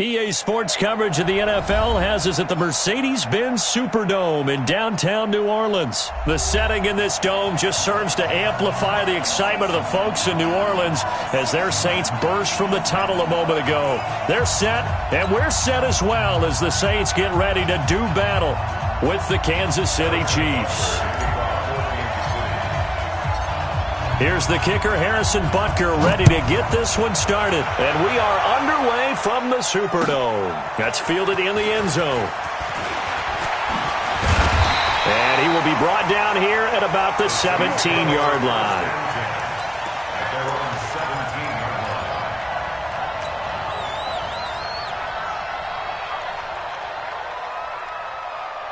EA Sports coverage of the NFL has us at the Mercedes-Benz Superdome in downtown New Orleans. The setting in this dome just serves to amplify the excitement of the folks in New Orleans as their Saints burst from the tunnel a moment ago. They're set, and we're set as well as the Saints get ready to do battle with the Kansas City Chiefs. Here's the kicker, Harrison Butker, ready to get this one started. And we are underway from the Superdome. That's fielded in the end zone. And he will be brought down here at about the 17-yard line.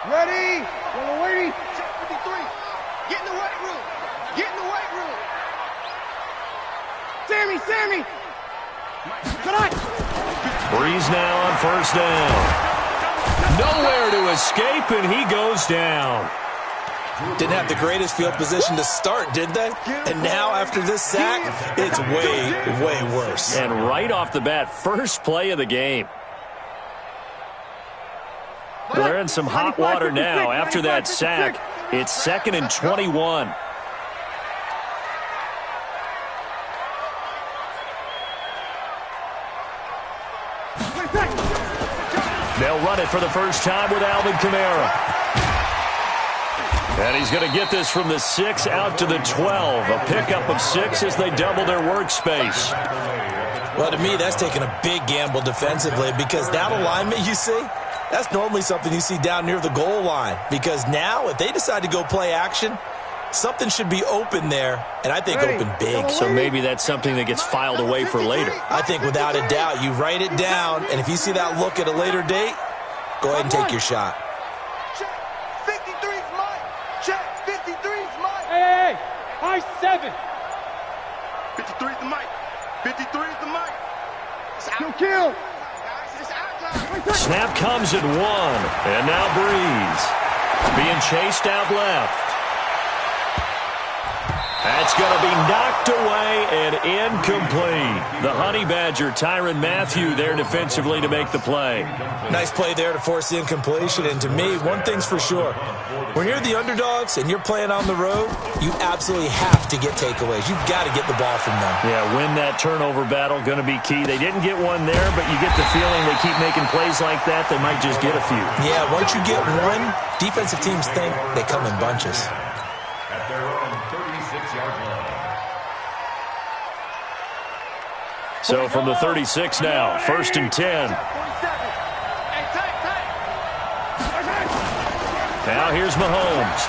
Ready? We're waiting. Check 53. Get in the weight room. Get in the weight room. Sammy! Tonight! Breeze now on first down. Nowhere to escape, and he goes down. Didn't have the greatest field position to start, did they? And now, after this sack, it's way worse. And right off the bat, first play of the game. Well, they're in some hot water now. After that sack, it's 2nd and 21. They'll run it for the first time with Alvin Kamara. And he's going to get this from the 6 out to the 12. A pickup of 6 as they double their workspace. Well, to me, that's taking a big gamble defensively because that alignment you see, that's normally something you see down near the goal line. Because now, if they decide to go play action, something should be open there, and I think open big. So maybe that's something that gets filed away for later. I think without a doubt, you write it down, and if you see that look at a later date, go ahead and take your shot. Check 53's Mike. Check 53's Mike. Hey, high 7. 53's the Mike. 53's the Mike. No kill. Snap comes at 1, and now Breeze being chased out left. That's going to be knocked away and incomplete. The Honey Badger, Tyrann Mathieu, there defensively to make the play. Nice play there to force the incompletion. And to me, one thing's for sure. When you're the underdogs and you're playing on the road, you absolutely have to get takeaways. You've got to get the ball from them. Yeah, win that turnover battle, going to be key. They didn't get one there, but you get the feeling they keep making plays like that, they might just get a few. Yeah, once you get one, defensive teams think they come in bunches. At their own 36-yard line. So from the 36 now, 1st and 10. Now here's Mahomes.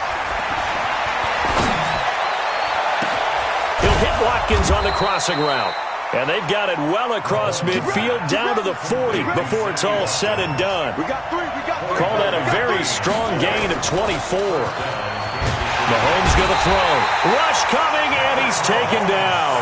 He'll hit Watkins on the crossing route. And they've got it well across midfield down to the 40 before it's all said and done. Call that a very strong gain of 24. Mahomes going to throw. Rush coming, and he's taken down.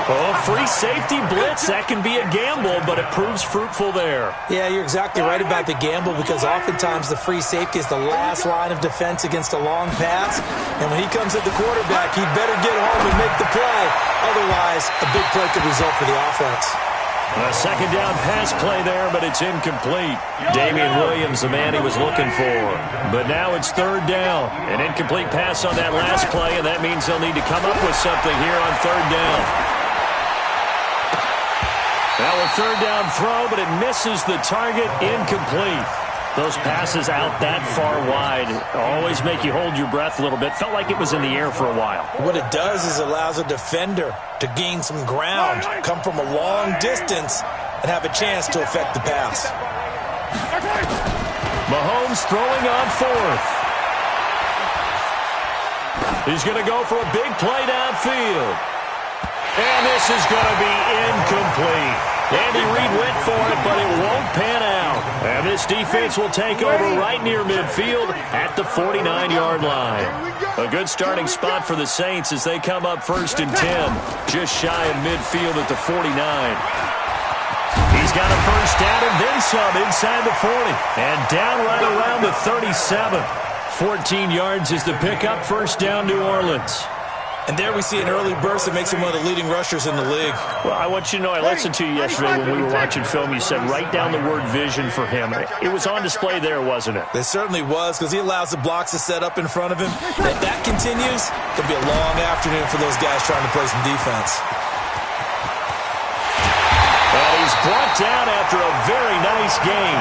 Oh, free safety blitz. That can be a gamble, but it proves fruitful there. Yeah, you're exactly right about the gamble because oftentimes the free safety is the last line of defense against a long pass. And when he comes at the quarterback, he'd better get home and make the play. Otherwise, a big play could result for the offense. A second down pass play there, but it's incomplete. Damian Williams, the man he was looking for. But now it's 3rd down. An incomplete pass on that last play, and that means they'll need to come up with something here on 3rd down. Now a 3rd down throw, but it misses the target, incomplete. Those passes out that far wide always make you hold your breath a little bit. Felt like it was in the air for a while. What it does is it allows a defender to gain some ground, come from a long distance, and have a chance to affect the pass. Mahomes throwing on 4th. He's going to go for a big play downfield. And this is going to be incomplete. Andy Reid went for it, but it won't pan out. And this defense will take over right near midfield at the 49-yard line. A good starting spot for the Saints as they come up 1st and 10, just shy of midfield at the 49. He's got a first down and then some inside the 40. And down right around the 37. 14 yards is the pickup, 1st down New Orleans. And there we see an early burst that makes him one of the leading rushers in the league. Well, I want you to know, I listened to you yesterday when we were watching film. You said write down the word vision for him. It was on display there, wasn't it? It certainly was, because he allows the blocks to set up in front of him. If that continues, it'll be a long afternoon for those guys trying to play some defense. And he's brought down after a very nice gain.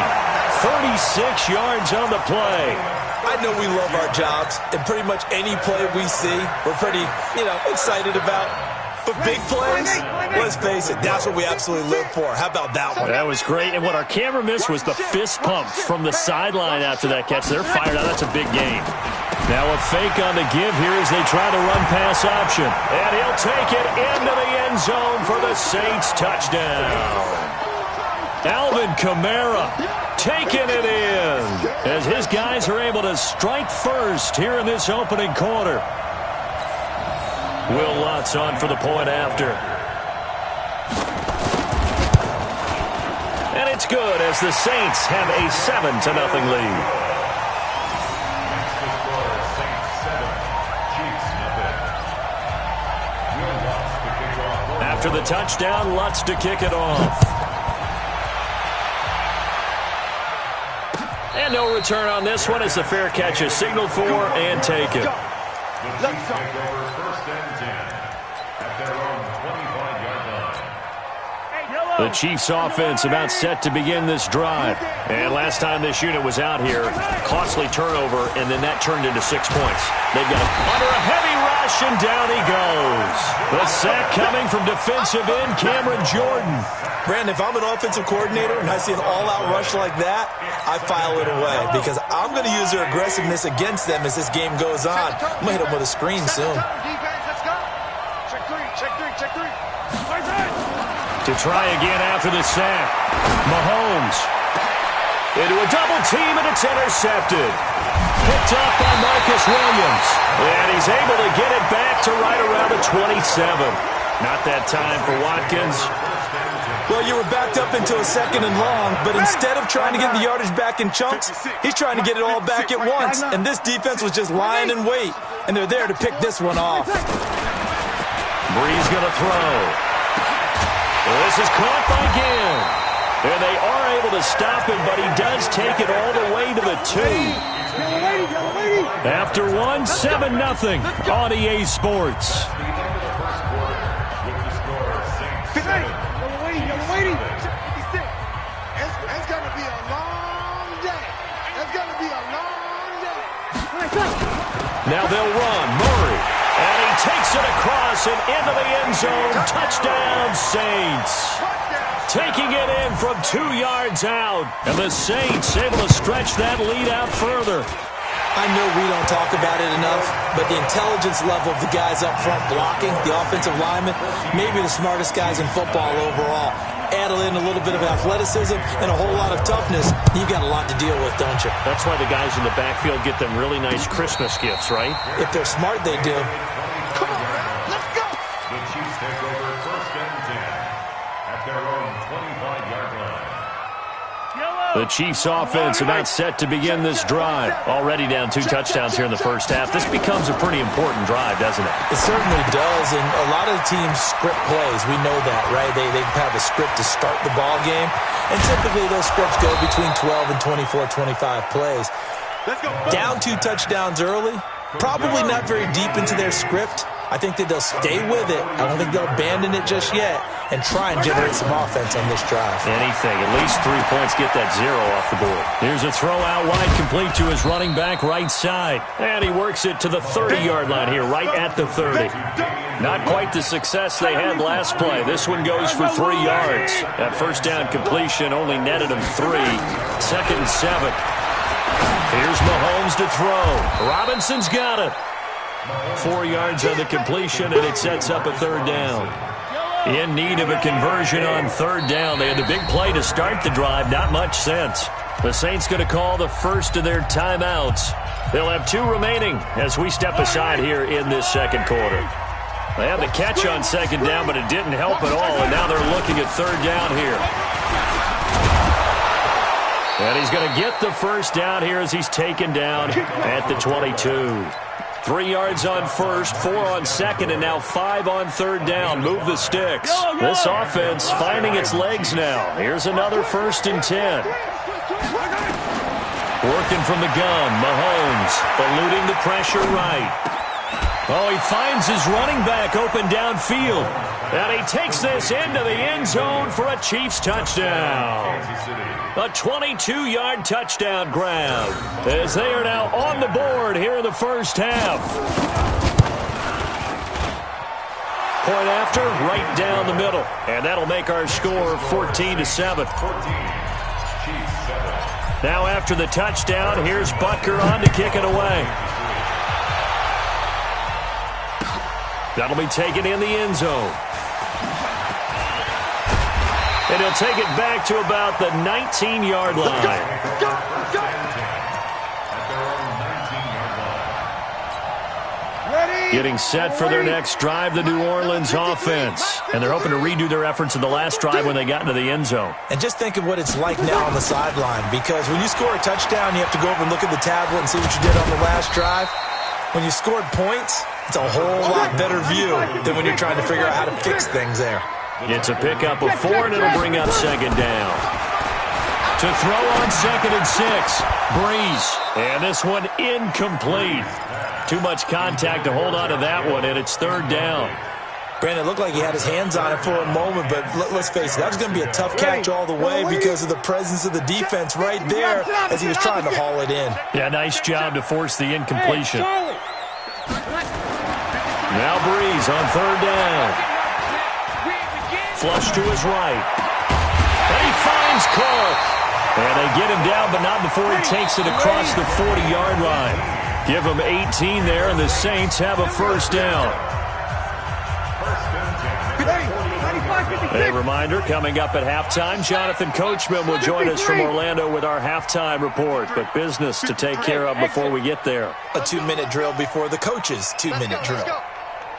36 yards on the play. I know we love our jobs, and pretty much any play we see, we're pretty, excited about. But big plays, let's face it, that's what we absolutely live for. How about that one? That was great. And what our camera missed was the fist pump from the sideline after that catch. They're fired out. That's a big gain. Now a fake on the give here as they try to run pass option. And he'll take it into the end zone for the Saints touchdown. Alvin Kamara taking it in as his guys are able to strike first here in this opening quarter. Will Lutz on for the point after. And it's good as the Saints have a 7-0 lead. After the touchdown, Lutz to kick it off. And no return on this one as the fair catch is signaled for and taken. Let's take over first and 10 at their own 25-yard line. The Chiefs offense about set to begin this drive. And last time this unit was out here, costly turnover, and then that turned into 6 points. They've got under a heavy rush, and down he goes. The sack coming from defensive end Cameron Jordan. Brandon, if I'm an offensive coordinator and I see an all-out rush like that, I file it away because I'm going to use their aggressiveness against them as this game goes on. I'm going to hit them with a screen soon. To try again after the sack. Mahomes into a double team, and it's intercepted. Picked up by Marcus Williams. And he's able to get it back to right around the 27. Not that time for Watkins. Well, you were backed up into a second and long, but instead of trying to get the yardage back in chunks, he's trying to get it all back at once. And this defense was just lying in wait, and they're there to pick this one off. Brees going to throw. This is caught by Gill. And they are able to stop him, but he does take it all the way to the 2. After one, 7-0 on EA Sports. It's going to be a long day. It's going to be a long day. Now they'll run. Murray. And he takes it across and into the end zone. Touchdown, Saints. Taking it in from 2 yards out. And the Saints able to stretch that lead out further. I know we don't talk about it enough, but the intelligence level of the guys up front blocking, the offensive linemen, maybe the smartest guys in football overall. Add in a little bit of athleticism and a whole lot of toughness, you got a lot to deal with, don't you? That's why the guys in the backfield get them really nice Christmas gifts, right? If they're smart, they do. Come on, let's go. The Chiefs take over first and 10 at their own 25-yard line. The Chiefs offense about set to begin this drive. Already down 2 touchdowns here in the first half. This becomes a pretty important drive, doesn't it? It certainly does, and a lot of the teams script plays. We know that, right? They have a script to start the ball game, and typically those scripts go between 12 and 24, 25 plays. Down 2 touchdowns early, probably not very deep into their script. I think that they'll stay with it. I don't think they'll abandon it just yet and try and generate some offense on this drive. Anything. At least 3 points, get that 0 off the board. Here's a throw out wide, complete to his running back right side. And he works it to the 30-yard line here, right at the 30. Not quite the success they had last play. This one goes for 3 yards. That first down completion only netted him 3. 2nd and 7. Here's Mahomes to throw. Robinson's got it. 4 yards on the completion, and it sets up a 3rd down. In need of a conversion on 3rd down. They had the big play to start the drive. Not much sense. The Saints going to call the first of their timeouts. They'll have 2 remaining as we step aside here in this 2nd quarter. They had the catch on 2nd down, but it didn't help at all, and now they're looking at 3rd down here. And he's going to get the first down here as he's taken down at the 22. 3 yards on first, 4 on second, and now 5 on third down. Move the sticks. This offense finding its legs now. Here's another 1st and 10. Working from the gun, Mahomes eluding the pressure right. Oh, he finds his running back open downfield. And he takes this into the end zone for a Chiefs touchdown. A 22-yard touchdown grab as they are now on the board here in the first half. Point after, right down the middle. And that'll make our score 14-7. Now after the touchdown, here's Butker on to kick it away. That'll be taken in the end zone. And he'll take it back to about the 19-yard line. Getting set for their next drive, the New Orleans offense. And they're hoping to redo their efforts in the last drive when they got into the end zone. And just think of what it's like now on the sideline, because when you score a touchdown, you have to go over and look at the tablet and see what you did on the last drive. When you scored points, it's a whole lot better view than when you're trying to figure out how to fix things there. It's a pickup of 4, and it'll bring up second down. To throw on 2nd and 6, Breeze. And this one incomplete. Too much contact to hold on to that one, and it's 3rd down. Brandon, it looked like he had his hands on it for a moment, but let's face it, that was going to be a tough catch all the way because of the presence of the defense right there as he was trying to haul it in. Yeah, nice job to force the incompletion. Now Breeze on 3rd down. Flush to his right. And he finds Clark. And they get him down, but not before he takes it across the 40-yard line. Give him 18 there, and the Saints have a 1st down. A reminder, coming up at halftime, Jonathan Coachman will join us from Orlando with our halftime report, but business to take care of before we get there. A 2-minute drill before the coach's 2-minute drill.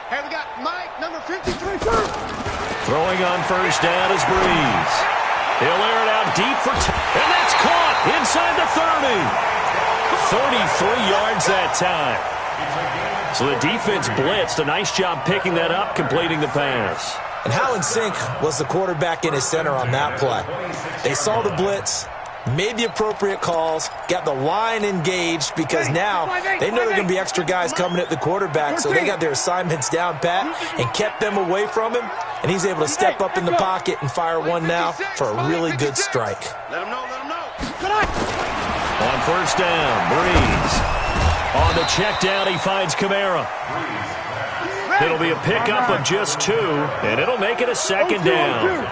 Hey, we got Mike, number 53. Throwing on 1st down is Breeze. He'll air it out deep for and that's caught inside the 30. 43 yards that time. So the defense blitzed. A nice job picking that up, completing the pass. And how in sync was the quarterback in his center on that play? They saw the blitz, made the appropriate calls, got the line engaged because now they know there are going to be extra guys coming at the quarterback, so they got their assignments down pat and kept them away from him, and he's able to step up in the pocket and fire one now for a really good strike. Let him know, let him know. On 1st down, Breeze. On the check down, he finds Kamara. It'll be a pickup of just 2, and it'll make it a 2nd down.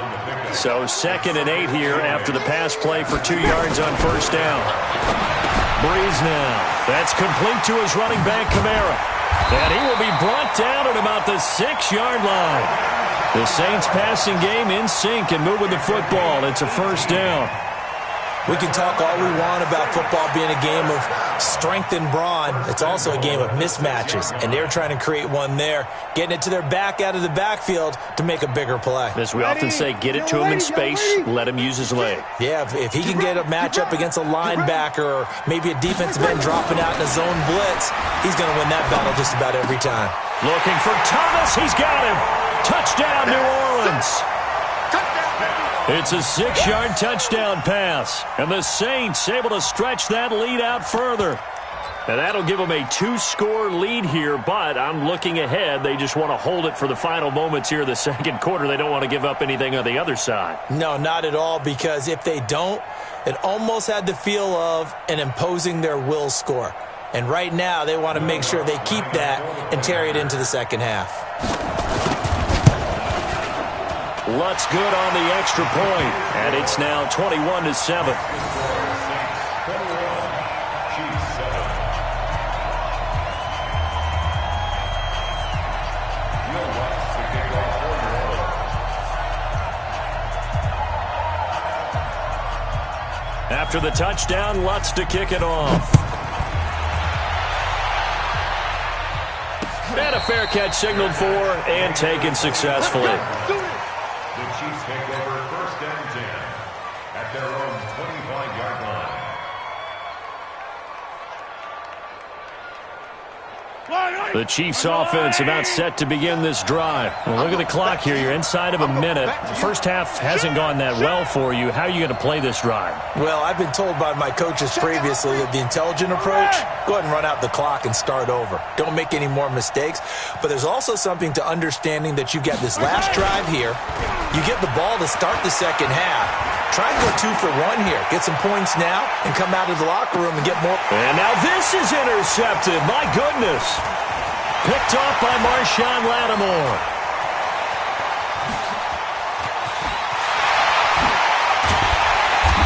So 2nd and 8 here after the pass play for 2 yards on 1st down. Breeze now. That's complete to his running back, Kamara. And he will be brought down at about the 6-yard line. The Saints passing game in sync and moving the football. It's a 1st down. We can talk all we want about football being a game of strength and brawn. It's also a game of mismatches, and they're trying to create one there, getting it to their back out of the backfield to make a bigger play. As we often say, get it to him in space, let him use his leg. Yeah, if he can get a matchup against a linebacker or maybe a defensive end dropping out in a zone blitz, he's going to win that battle just about every time. Looking for Thomas. He's got him. Touchdown, New Orleans. It's a 6-yard touchdown pass, and the Saints able to stretch that lead out further. And that'll give them a 2-score lead here, but I'm looking ahead. They just want to hold it for the final moments here of the 2nd quarter. They don't want to give up anything on the other side. No, not at all, because if they don't, it almost had the feel of an imposing their will score. And right now, they want to make sure they keep that and carry it into the 2nd half. Lutz good on the extra point, and it's now 21-7. After the touchdown, Lutz to kick it off. And a fair catch signaled for and taken successfully. The Chiefs take over 1st and 10 at their own 25-yard The Chiefs offense about set to begin this drive. Well, look at the clock here. You're inside of a minute. The first half hasn't gone that well for you. How are you going to play this drive? Well, I've been told by my coaches previously that the intelligent approach, go ahead and run out the clock and start over. Don't make any more mistakes. But there's also something to understanding that you get this last drive here. You get the ball to start the second half. Try and go 2 for 1 here. Get some points now and come out of the locker room and get more. And now this is intercepted. My goodness. Picked off by Marshawn Lattimore.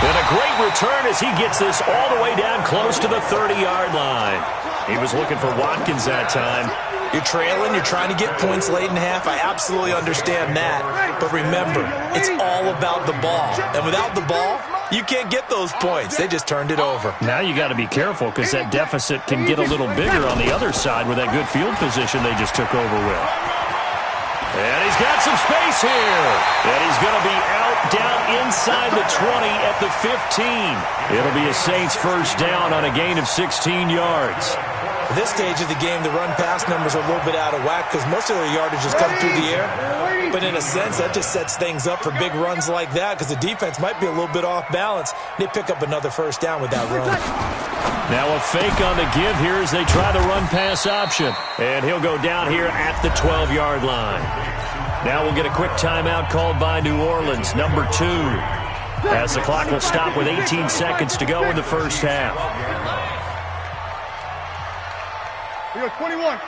And a great return as he gets this all the way down close to the 30-yard line. He was looking for Watkins that time. You're trailing, you're trying to get points late in half. I absolutely understand that. But remember, it's all about the ball. And without the ball, you can't get those points. They just turned it over. Now you got to be careful because that deficit can get a little bigger on the other side with that good field position they just took over with. And he's got some space here. And he's going to be out down inside the 20 at the 15. It'll be a Saints first down on a gain of 16 yards. At this stage of the game, the run-pass numbers are a little bit out of whack because most of their yardage has come through the air. But in a sense, that just sets things up for big runs like that because the defense might be a little bit off balance. They pick up another first down with that run. Now a fake on the give here as they try the run-pass option. And he'll go down here at the 12-yard line. Now we'll get a quick timeout called by New Orleans, number 2. As the clock will stop with 18 seconds to go in the first half. We go 21.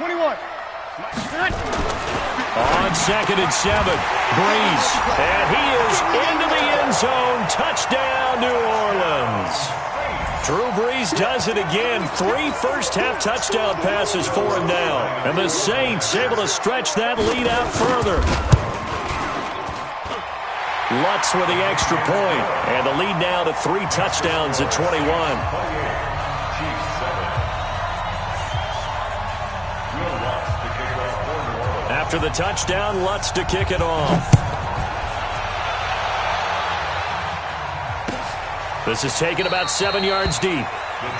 On 2nd and 7, Breeze. And he is into the end zone. Touchdown, New Orleans. Drew Brees does it again. 3 first-half touchdown passes for him now. And the Saints able to stretch that lead out further. Lutz with the extra point. And the lead now to 3 touchdowns at 21. After the touchdown, Lutz to kick it off. This is taken about 7 yards deep.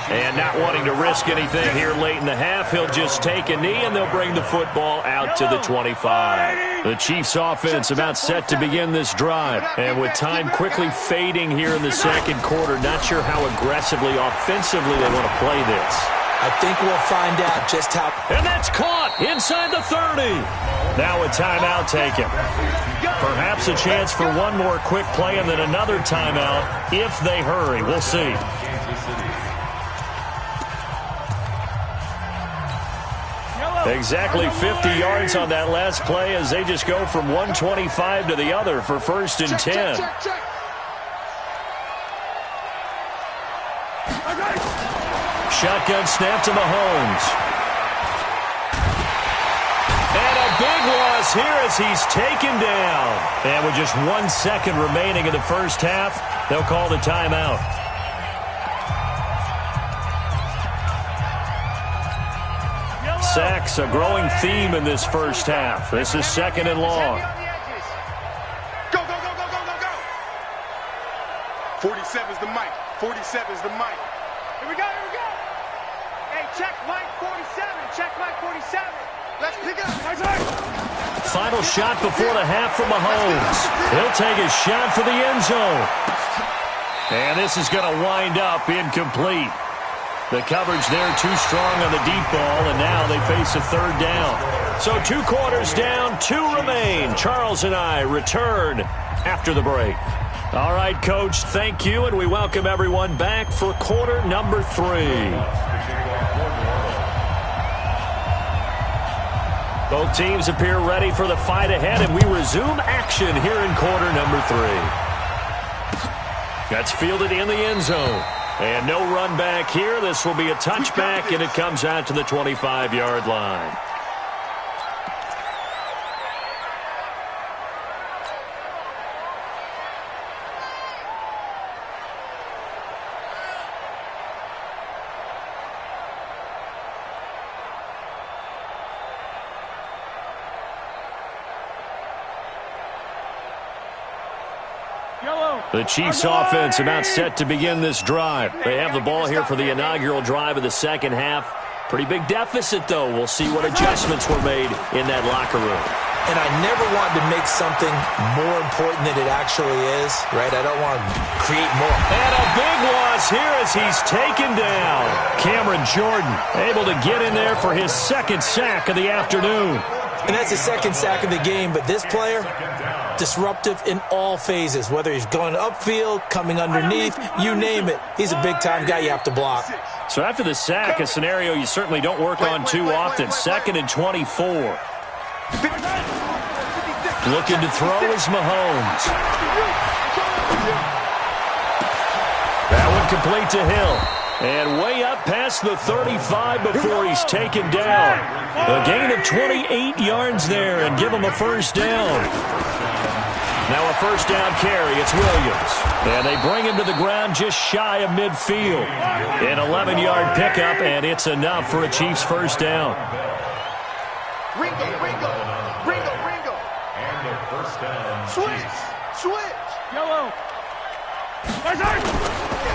And not wanting to risk anything here late in the half, he'll just take a knee and they'll bring the football out to the 25. The Chiefs offense about set to begin this drive. And with time quickly fading here in the second quarter, not sure how aggressively, offensively they want to play this. I think we'll find out just how. And that's caught inside the 30. Now a timeout taken. Perhaps a chance for one more quick play and then another timeout if they hurry. We'll see. Exactly 50 yards on that last play as they just go from 125 to the other for 1st and 10. Shotgun snap to Mahomes. And a big loss here as he's taken down. And with just 1 second remaining in the first half, they'll call the timeout. Sacks, a growing theme in this first half. This is 2nd and long. Go, go, go, go, go, go, go. 47's the mic. 47's the mic. Here we go, here we go. Hey, check Mike 47. Check Mike 47. Let's pick it up. Final shot before the half from Mahomes. He'll take a shot for the end zone. And this is going to wind up incomplete. The coverage there too strong on the deep ball, and now they face a 3rd down. So 2 quarters down, 2 remain. Charles and I return after the break. All right, Coach, thank you, and we welcome everyone back for quarter number 3. Both teams appear ready for the fight ahead, and we resume action here in quarter number 3. That's fielded in the end zone. And no run back here. This will be a touchback, and it comes out to the 25-yard line. The Chiefs offense about set to begin this drive. They have the ball here for the inaugural drive of the second half. Pretty big deficit, though. We'll see what adjustments were made in that locker room. And I never want to make something more important than it actually is, right? I don't want to create more. And a big loss here as he's taken down. Cameron Jordan able to get in there for his second sack of the afternoon. And that's the second sack of the game, but this player, disruptive in all phases, whether he's going upfield, coming underneath, you name it. He's a big-time guy you have to block. So after the sack, a scenario you certainly don't work on too often. 2nd and 24. Looking to throw is Mahomes. That one complete to Hill. And way up past the 35 before he's taken down. A gain of 28 yards there and give him a first down. Now a first down carry, it's Williams. And they bring him to the ground just shy of midfield. An 11-yard pickup, and it's enough for a Chiefs first down. Ringo. And the first down. Switch. Yellow.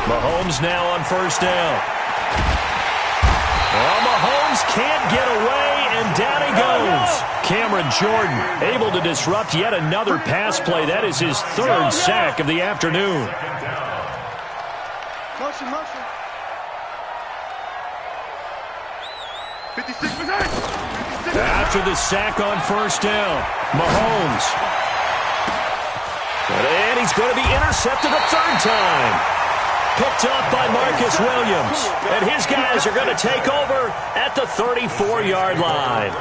Mahomes now on first down. Well, Mahomes can't get away, and down he goes. Cameron Jordan able to disrupt yet another pass play. That is his third sack of the afternoon. Motion. 56. After the sack on first down, Mahomes. And he's going to be intercepted a third time. Picked off by Marcus Williams. And his guys are going to take over at the 34-yard line.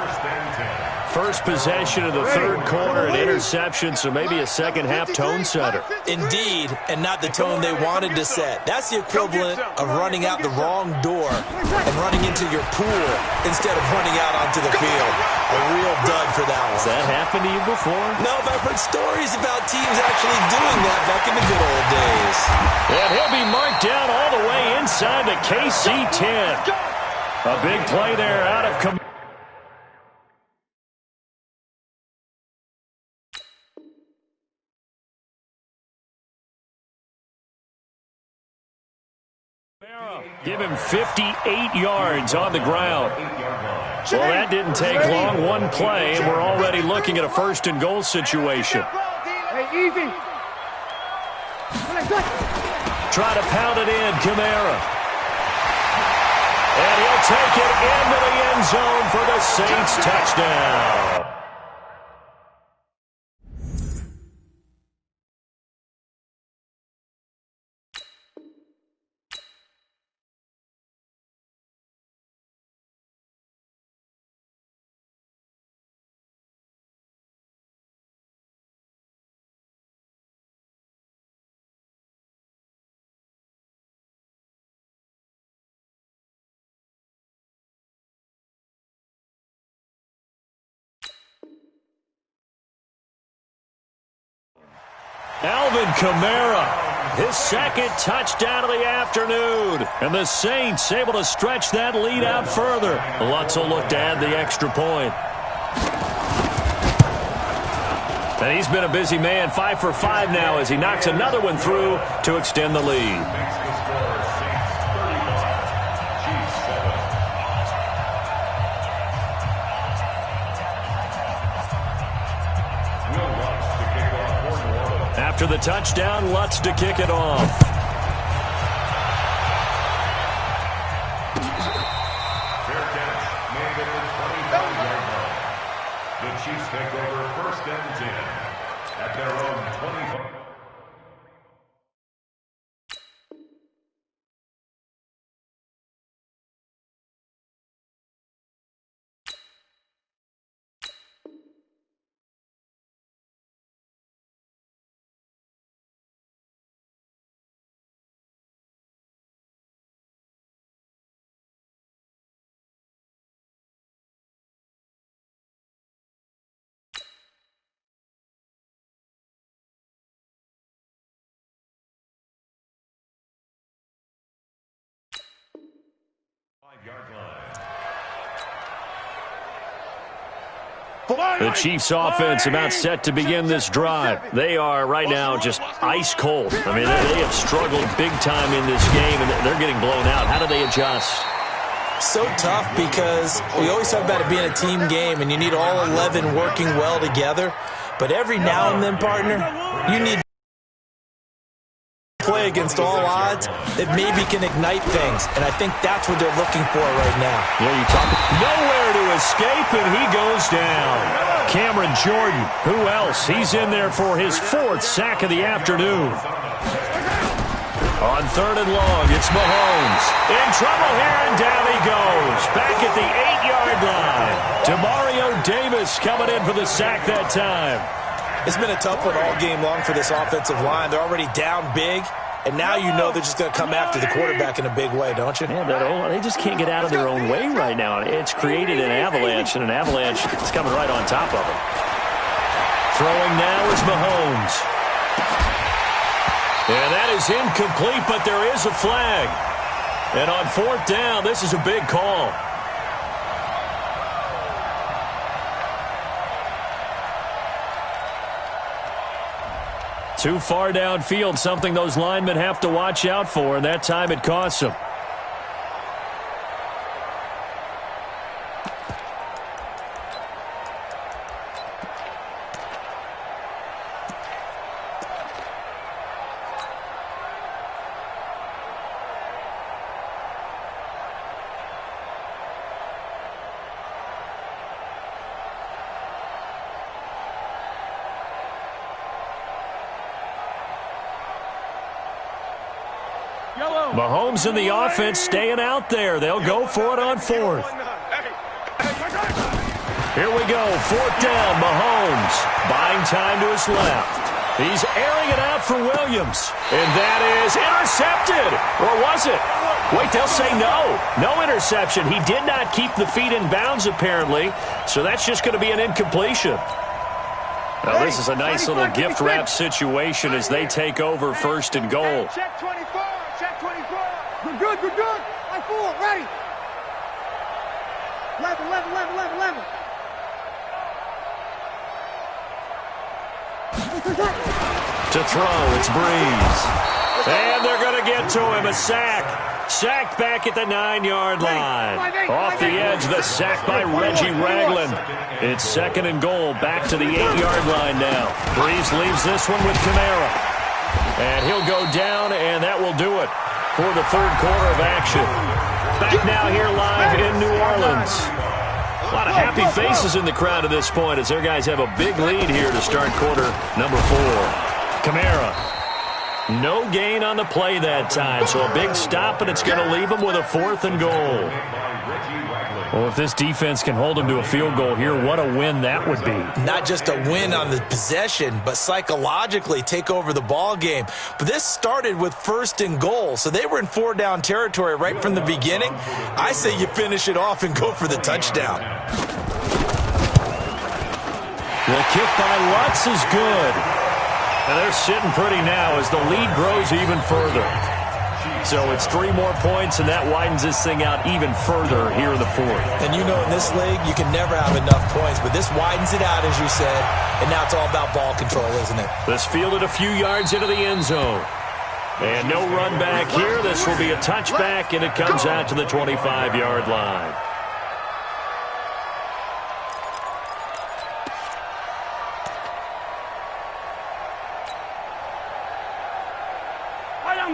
First possession of the third quarter, an interception, so maybe a second-half tone setter. Indeed, and not the tone they wanted to set. That's the equivalent of running out the wrong door and running into your pool instead of running out onto the field. A real dud for that one. Has that happened to you before? No, but I've heard stories about teams actually doing that back in the good old days. And he'll be marked down all the way inside the KC-10. A big play there out of Camara. Give him 58 yards on the ground. Well, that didn't take long. One play, and we're already looking at a first and goal situation. Hey, easy. Try to pound it in, Camara. And he'll take it into the end zone for the Saints touchdown. Alvin Kamara, his second touchdown of the afternoon. And the Saints able to stretch that lead out further. Lutz will look to add the extra point. And he's been a busy man, 5 for 5 now as he knocks another one through to extend the lead. After the touchdown, Lutz to kick it off. Fair catch made at the 25-yard line. The Chiefs take over first and 10 at their own 25. The Chiefs offense about set to begin this drive. They are right now just ice cold. I mean, they have struggled big time in this game, and they're getting blown out. How do they adjust? so tough because we always talk about it being a team game, and you need all 11 working well together. But every now and then, partner, you need to play against all odds that maybe can ignite things, and I think that's what they're looking for right now. Yeah, you talk nowhere to escape, and he goes down. Cameron Jordan, who else? He's in there for his 4th sack of the afternoon. On 3rd and long, it's Mahomes. In trouble here, and down he goes. Back at the 8-yard line. Demario Davis coming in for the sack that time. It's been a tough one all game long for this offensive line. They're already down big, and now you know they're just going to come after the quarterback in a big way, don't you? Yeah, they just can't get out of their own way right now. It's created an avalanche, and an avalanche is coming right on top of them. Throwing now is Mahomes. And that is incomplete, but there is a flag. And on 4th down, this is a big call. Too far downfield, something those linemen have to watch out for, and that time it costs them. Mahomes in the offense staying out there. They'll go for it on 4th. Here we go. 4th down. Mahomes buying time to his left. He's airing it out for Williams. And that is intercepted. Or was it? Wait, they'll say no. No interception. He did not keep the feet in bounds, apparently. So that's just going to be an incompletion. Now, this is a nice little gift wrap situation as they take over 1st and goal. Check 24. Check 24. We're good. We're good. Like 4. Ready. 11, 11, 11, 11, 11. To throw, it's Breeze. And they're going to get to him. A sack. Sacked back at the 9-yard line. Off the edge, the sack by Reggie Ragland. It's 2nd and goal. Back to the 8-yard line now. Breeze leaves this one with Kamara. And he'll go down, and that will do it for the 3rd quarter of action. Back now here live in New Orleans. A lot of happy faces in the crowd at this point as their guys have a big lead here to start quarter number 4. Kamara. No gain on the play that time, so a big stop, and it's going to leave them with a 4th and goal. Well, if this defense can hold them to a field goal here, what a win that would be. Not just a win on the possession, but psychologically take over the ball game. But this started with 1st and goal, so they were in 4-down territory right from the beginning. I say you finish it off and go for the touchdown. The kick by Lutz is good. And they're sitting pretty now as the lead grows even further. So it's 3 more points, and that widens this thing out even further here in the 4th. And you know in this league, you can never have enough points, but this widens it out, as you said, and now it's all about ball control, isn't it? This fielded a few yards into the end zone. And no run back here. This will be a touchback, and it comes out to the 25-yard line.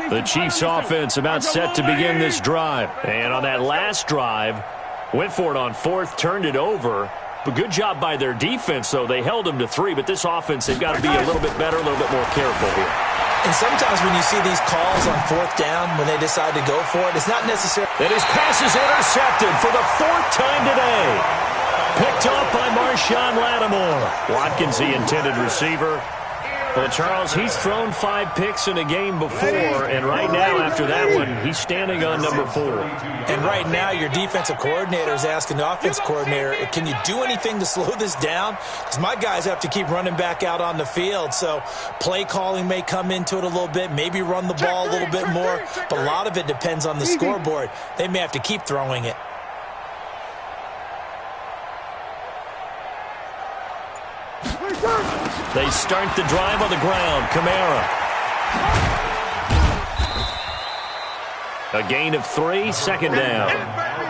The Chiefs offense about set to begin this drive. And on that last drive, went for it on 4th, turned it over. But good job by their defense, though. They held them to 3, but this offense, they've got to be a little bit better, a little bit more careful here. And sometimes when you see these calls on 4th down, when they decide to go for it, it's not necessarily... And his pass is intercepted for the 4th time today. Picked off by Marshawn Lattimore. Watkins, the intended receiver. Well, Charles, he's thrown 5 picks in a game before, and right now, after that one, he's standing on number 4. And right now, your defensive coordinator is asking the offense coordinator, can you do anything to slow this down? Because my guys have to keep running back out on the field, so play calling may come into it a little bit, maybe run the ball a little bit more, but a lot of it depends on the scoreboard. They may have to keep throwing it. They start the drive on the ground. Kamara. A gain of 3, 2nd down.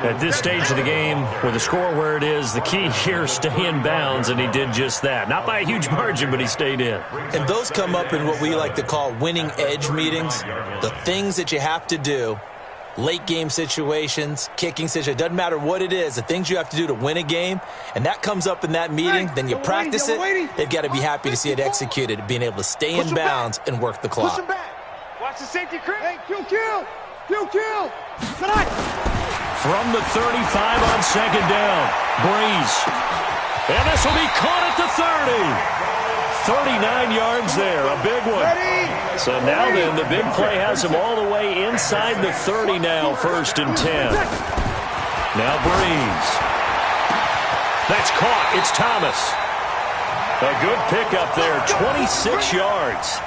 At this stage of the game, with the score where it is, the key here is stay in bounds, and he did just that. Not by a huge margin, but he stayed in. And those come up in what we like to call winning edge meetings. The things that you have to do, late game situations, kicking situations, doesn't matter what it is, the things you have to do to win a game, and that comes up in that meeting, then you practice it, they've got to be happy to see it executed, being able to stay in bounds and work the clock. Push him back. Watch the safety creep. Hey, kill. From the 35 on second down, Breeze. And this will be caught at the 30. 39 yards there, a big one. So now then, the big play has him all the way inside the 30 now, 1st and 10. Now Breeze. That's caught. It's Thomas. A good pickup there, 26 yards.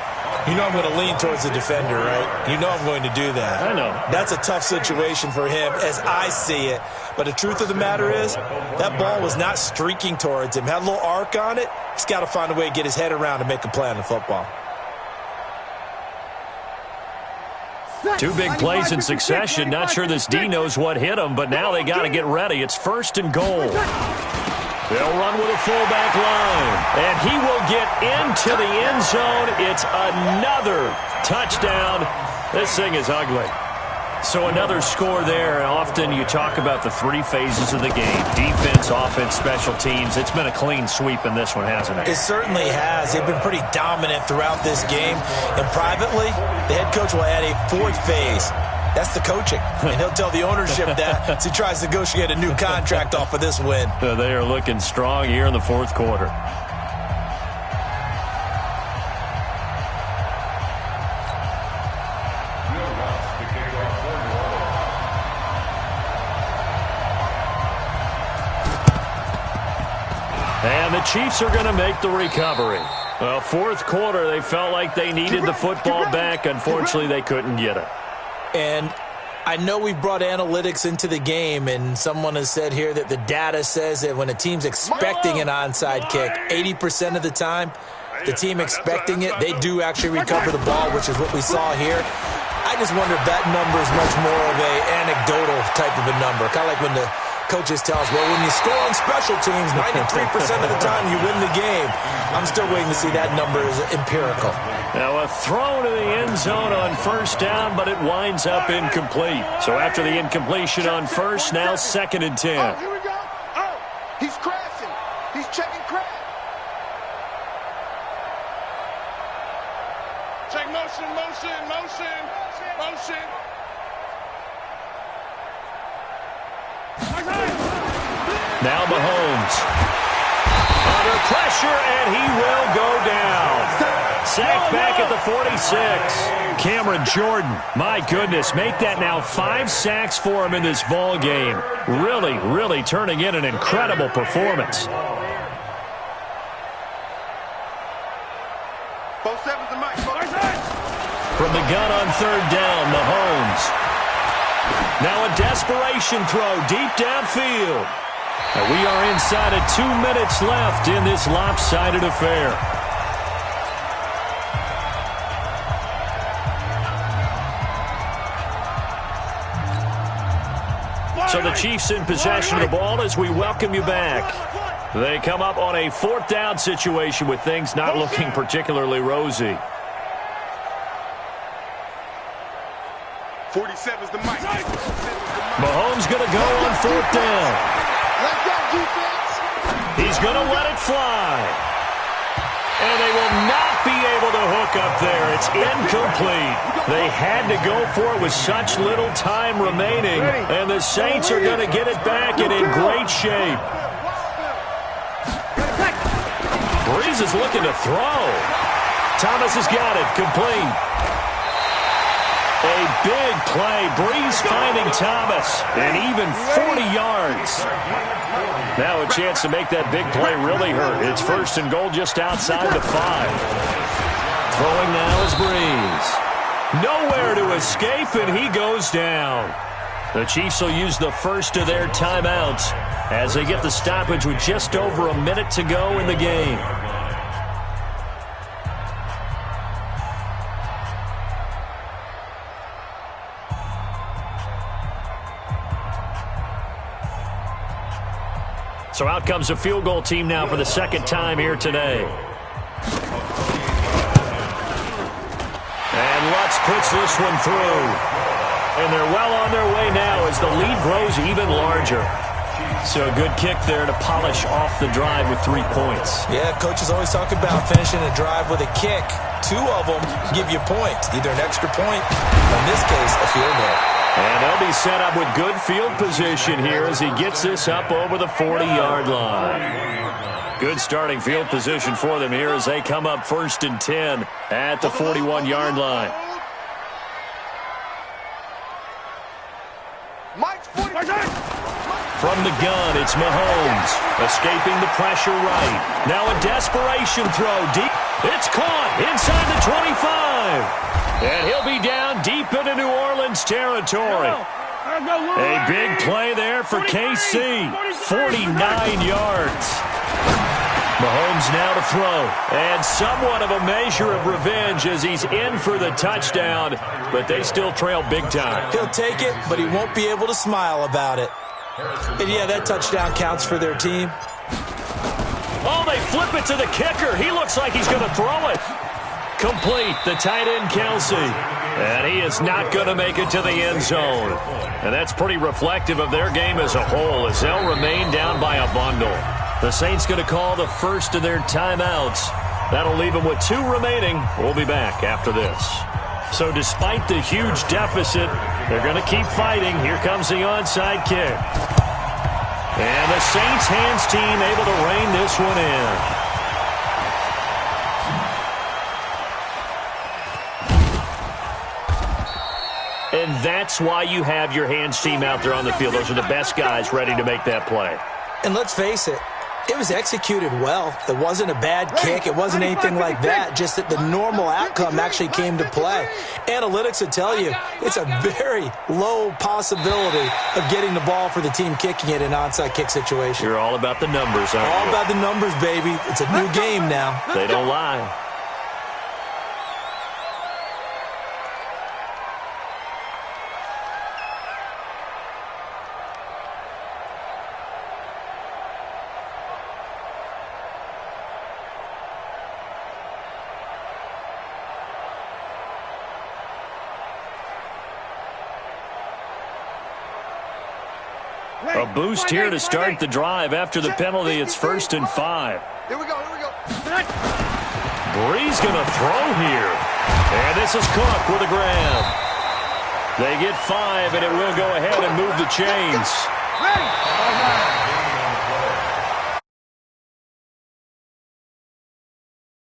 You know I'm going to lean towards the defender, right? You know I'm going to do that. I know. That's a tough situation for him as I see it. But the truth of the matter is, that ball was not streaking towards him. Had a little arc on it. He's got to find a way to get his head around and make a play on the football. Two big plays in succession. Not sure this D knows what hit him, but now they got to get ready. It's 1st and goal. They'll run with a fullback line, and he will get into the end zone. It's another touchdown. This thing is ugly. So another score there. Often you talk about the 3 phases of the game: defense, offense, special teams. It's been a clean sweep in this one, hasn't it? It certainly has. They've been pretty dominant throughout this game. And privately, the head coach will add a 4th phase. That's the coaching. And he'll tell the ownership that as he tries to negotiate a new contract off of this win. They are looking strong here in the 4th quarter. And the Chiefs are going to make the recovery. Well, 4th quarter, they felt like they needed the football back. Unfortunately, they couldn't get it. And I know we've brought analytics into the game, and someone has said here that the data says that when a team's expecting an onside kick, 80% of the time, the team expecting it, they do actually recover the ball, which is what we saw here. I just wonder if that number is much more of a anecdotal type of a number, kind of like when the coaches tell us, well, when you score on special teams, 93% of the time you win the game. I'm still waiting to see that number is empirical. Now a throw to the end zone on 1st down, but it winds up incomplete. So after the incompletion on 1st, now 2nd and 10. Oh, here we go. Oh, he's crashing. He's checking crash. Check motion. Now Mahomes. Under pressure, and he will go down. Sacked back at the 46. Cameron Jordan, my goodness, make that now 5 sacks for him in this ball game. Really turning in an incredible performance. From the gun on 3rd down, Mahomes. Now a desperation throw deep downfield. And we are inside of 2 minutes left in this lopsided affair. So the Chiefs in possession of the ball as we welcome you back. They come up on a 4th down situation with things not looking particularly rosy. 47's the mic. Mahomes going to go on 4th down. Let's go, defense. He's going to let it fly. And they will not be able to hook up there. It's incomplete. They had to go for it with such little time remaining. And the Saints are going to get it back and in great shape. Breeze is looking to throw. Thomas has got it. Complete. A big play. Breeze finding Thomas. And even 40 yards. Now a chance to make that big play really hurt. It's 1st and goal just outside the 5. Throwing now is Breeze. Nowhere to escape, and he goes down. The Chiefs will use the first of their timeouts as they get the stoppage with just over a minute to go in the game. So out comes a field goal team now for the second time here today. And Lutz puts this one through. And they're well on their way now as the lead grows even larger. So a good kick there to polish off the drive with 3 points. Yeah, coaches always talk about finishing a drive with a kick. 2 of them give you points, either an extra point, or in this case, a field goal. And they'll be set up with good field position here as he gets this up over the 40-yard line. Good starting field position for them here as they come up 1st and 10 at the 41-yard line. From the gun, it's Mahomes, escaping the pressure right. Now a desperation throw deep. It's caught inside the 25. And he'll be down deep into New Orleans territory. A big play there for KC. 49 yards. Mahomes now to throw. And somewhat of a measure of revenge as he's in for the touchdown. But they still trail big time. He'll take it, but he won't be able to smile about it. And yeah, that touchdown counts for their team. Oh, they flip it to the kicker. He looks like he's going to throw it. Complete, the tight end, Kelsey. And he is not going to make it to the end zone. And that's pretty reflective of their game as a whole as they'll remain down by a bundle. The Saints going to call the first of their timeouts. That'll leave them with 2 remaining. We'll be back after this. So despite the huge deficit, they're going to keep fighting. Here comes the onside kick. And the Saints hands team able to rein this one in. And that's why you have your hands team out there on the field. Those are the best guys ready to make that play. And let's face it, it was executed well. It wasn't a bad kick. It wasn't anything like that. Just that the normal outcome actually came to play. Analytics would tell you it's a very low possibility of getting the ball for the team kicking it in an onside kick situation. You're all about the numbers, aren't you? All about the numbers, baby. It's a new game now. They don't lie. A boost here to start the drive after the penalty. It's 1st and 5. Here we go. Bree's going to throw here. And this is Cook with a grab. They get 5, and it will go ahead and move the chains.